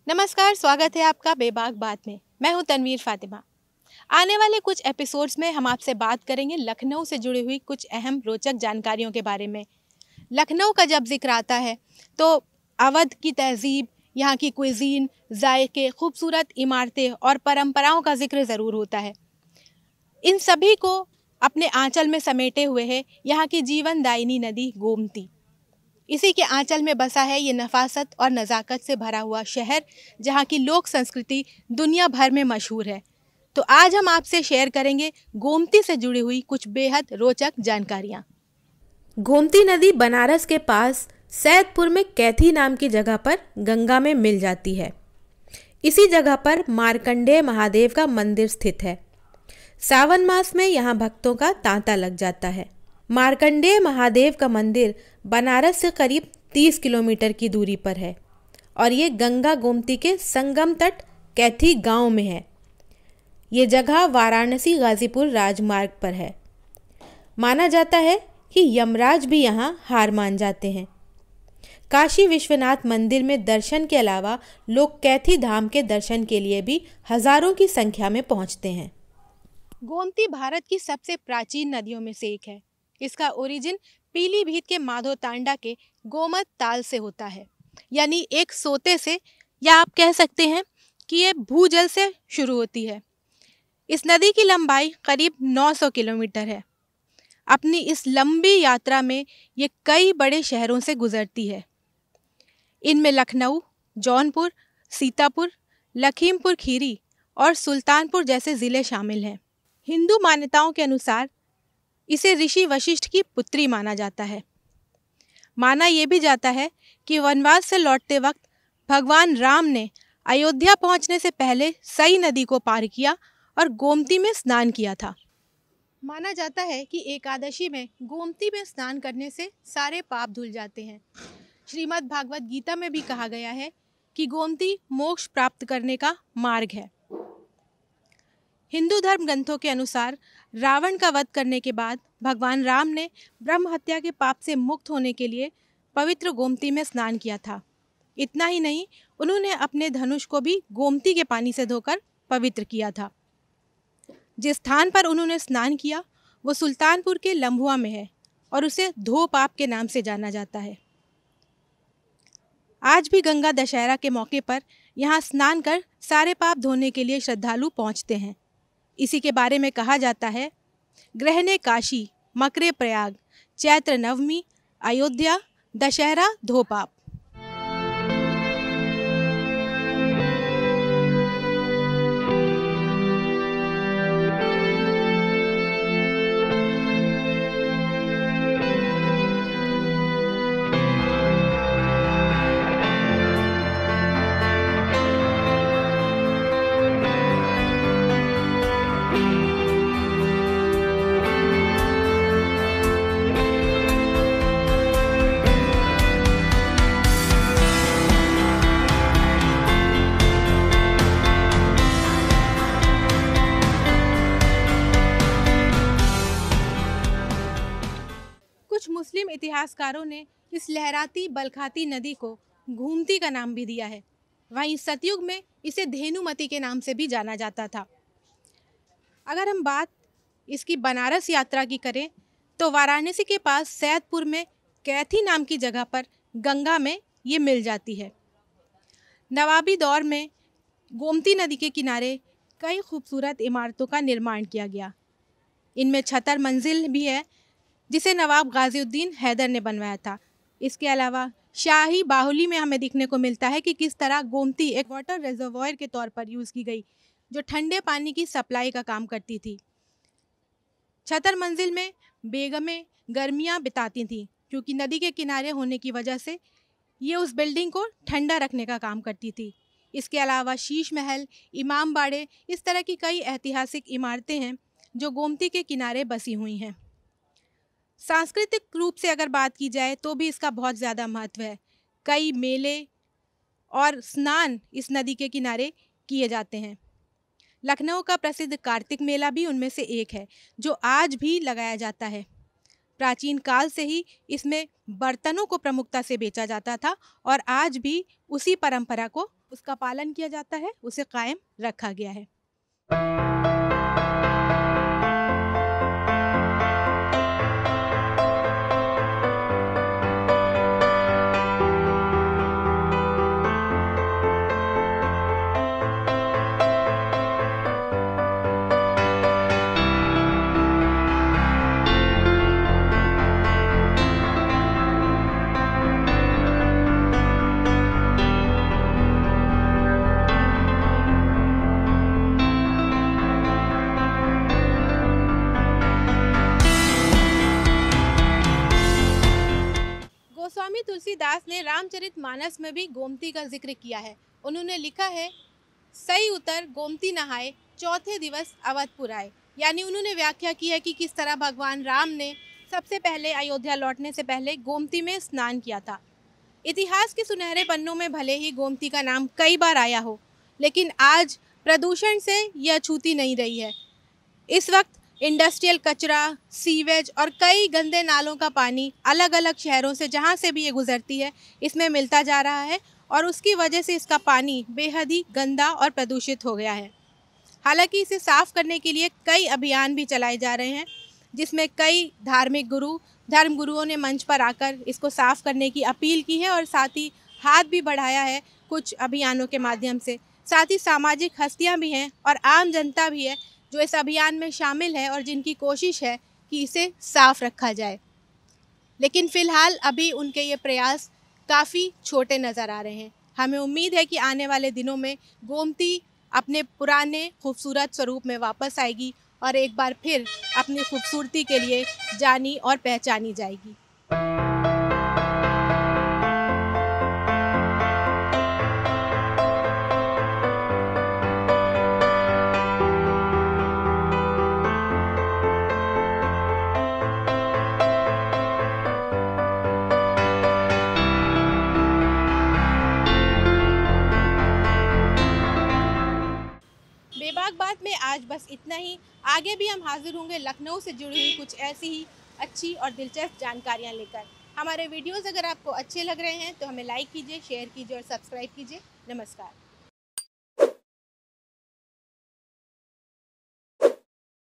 नमस्कार, स्वागत है आपका बेबाक बात में। मैं हूं तनवीर फातिमा। आने वाले कुछ एपिसोड्स में हम आपसे बात करेंगे लखनऊ से जुड़ी हुई कुछ अहम रोचक जानकारियों के बारे में। लखनऊ का जब जिक्र आता है तो अवध की तहजीब, यहाँ की क्विजीन, जायके, खूबसूरत इमारतें और परंपराओं का जिक्र ज़रूर होता है। इन सभी को अपने आंचल में समेटे हुए है यहाँ की जीवनदायिनी नदी गोमती। इसी के आंचल में बसा है ये नफासत और नज़ाकत से भरा हुआ शहर, जहाँ की लोक संस्कृति दुनिया भर में मशहूर है। तो आज हम आपसे शेयर करेंगे गोमती से जुड़ी हुई कुछ बेहद रोचक जानकारियाँ। गोमती नदी बनारस के पास सैदपुर में कैथी नाम की जगह पर गंगा में मिल जाती है। इसी जगह पर मार्कंडेय महादेव का मंदिर स्थित है। सावन मास में यहाँ भक्तों का तांता लग जाता है। मार्कंडेय महादेव का मंदिर बनारस से करीब 30 किलोमीटर की दूरी पर है और ये गंगा गोमती के संगम तट कैथी गांव में है। ये जगह वाराणसी गाजीपुर राजमार्ग पर है। माना जाता है कि यमराज भी यहाँ हार मान जाते हैं। काशी विश्वनाथ मंदिर में दर्शन के अलावा लोग कैथी धाम के दर्शन के लिए भी हजारों की संख्या में पहुँचते हैं। गोमती भारत की सबसे प्राचीन नदियों में से एक है। इसका ओरिजिन पीलीभीत के माधो तांडा के गोमत ताल से होता है, यानी एक सोते से, या आप कह सकते हैं कि ये भूजल से शुरू होती है। इस नदी की लंबाई करीब 900 किलोमीटर है। अपनी इस लंबी यात्रा में ये कई बड़े शहरों से गुजरती है। इनमें लखनऊ, जौनपुर, सीतापुर, लखीमपुर खीरी और सुल्तानपुर जैसे ज़िले शामिल हैं। हिंदू मान्यताओं के अनुसार इसे ऋषि वशिष्ठ की पुत्री माना जाता है। माना यह भी जाता है कि वनवास से लौटते वक्त भगवान राम ने अयोध्या पहुंचने से पहले सई नदी को पार किया और गोमती में स्नान किया था। माना जाता है कि एकादशी में गोमती में स्नान करने से सारे पाप धुल जाते हैं। श्रीमद् भागवत गीता में भी कहा गया है कि गोमती मोक्ष प्राप्त करने का मार्ग है। हिंदू धर्म ग्रंथों के अनुसार रावण का वध करने के बाद भगवान राम ने ब्रह्म हत्या के पाप से मुक्त होने के लिए पवित्र गोमती में स्नान किया था। इतना ही नहीं, उन्होंने अपने धनुष को भी गोमती के पानी से धोकर पवित्र किया था। जिस स्थान पर उन्होंने स्नान किया वो सुल्तानपुर के लम्भुआ में है और उसे धो पाप के नाम से जाना जाता है। आज भी गंगा दशहरा के मौके पर यहाँ स्नान कर सारे पाप धोने के लिए श्रद्धालु पहुँचते हैं। इसी के बारे में कहा जाता है, ग्रहणे काशी, मकरे प्रयाग, चैत्र नवमी, अयोध्या, दशहरा धो पाप। कुछ मुस्लिम इतिहासकारों ने इस लहराती बलखाती नदी को घूमती का नाम भी दिया है। वहीं सतयुग में इसे धेनुमती के नाम से भी जाना जाता था। अगर हम बात इसकी बनारस यात्रा की करें तो वाराणसी के पास सैदपुर में कैथी नाम की जगह पर गंगा में ये मिल जाती है। नवाबी दौर में गोमती नदी के किनारे कई खूबसूरत इमारतों का निर्माण किया गया। इनमें छतर मंजिल भी है जिसे नवाब गाजीउद्दीन हैदर ने बनवाया था। इसके अलावा शाही बाहुली में हमें देखने को मिलता है कि किस तरह गोमती एक वाटर रिजर्वॉयर के तौर पर यूज़ की गई, जो ठंडे पानी की सप्लाई का काम करती थी। छतर मंजिल में बेगमें गर्मियां बिताती थीं, क्योंकि नदी के किनारे होने की वजह से ये उस बिल्डिंग को ठंडा रखने का काम करती थी। इसके अलावा शीश महल, इमाम बाड़े, इस तरह की कई ऐतिहासिक इमारतें हैं जो गोमती के किनारे बसी हुई हैं। सांस्कृतिक रूप से अगर बात की जाए तो भी इसका बहुत ज़्यादा महत्व है। कई मेले और स्नान इस नदी के किनारे किए जाते हैं। लखनऊ का प्रसिद्ध कार्तिक मेला भी उनमें से एक है, जो आज भी लगाया जाता है। प्राचीन काल से ही इसमें बर्तनों को प्रमुखता से बेचा जाता था और आज भी उसी परंपरा को उसका पालन किया जाता है, उसे कायम रखा गया है। गोस्वामी तुलसीदास ने रामचरितमानस में भी गोमती का जिक्र किया है। उन्होंने लिखा है, सई उतर गोमती नहाए, चौथे दिवस अवधपुर आए। यानी उन्होंने व्याख्या की है कि किस तरह भगवान राम ने सबसे पहले अयोध्या लौटने से पहले गोमती में स्नान किया था। इतिहास के सुनहरे पन्नों में भले ही गोमती का नाम कई बार आया हो, लेकिन आज प्रदूषण से यह छूती नहीं रही है। इस वक्त इंडस्ट्रियल कचरा, सीवेज और कई गंदे नालों का पानी अलग अलग शहरों से जहाँ से भी ये गुजरती है, इसमें मिलता जा रहा है और उसकी वजह से इसका पानी बेहद ही गंदा और प्रदूषित हो गया है। हालांकि इसे साफ करने के लिए कई अभियान भी चलाए जा रहे हैं, जिसमें कई धर्मगुरुओं ने मंच पर आकर इसको साफ करने की अपील की है और साथ ही हाथ भी बढ़ाया है कुछ अभियानों के माध्यम से। साथ ही सामाजिक हस्तियां भी हैं और आम जनता भी है जो इस अभियान में शामिल है और जिनकी कोशिश है कि इसे साफ रखा जाए। लेकिन फ़िलहाल अभी उनके ये प्रयास काफ़ी छोटे नज़र आ रहे हैं। हमें उम्मीद है कि आने वाले दिनों में गोमती अपने पुराने खूबसूरत स्वरूप में वापस आएगी और एक बार फिर अपनी खूबसूरती के लिए जानी और पहचानी जाएगी। बेबाक बात में आज बस इतना ही। आगे भी हम हाजिर होंगे लखनऊ से जुड़ी हुई कुछ ऐसी ही अच्छी और दिलचस्प जानकारियां लेकर। हमारे वीडियोस अगर आपको अच्छे लग रहे हैं तो हमें लाइक कीजिए, शेयर कीजिए और सब्सक्राइब कीजिए। नमस्कार।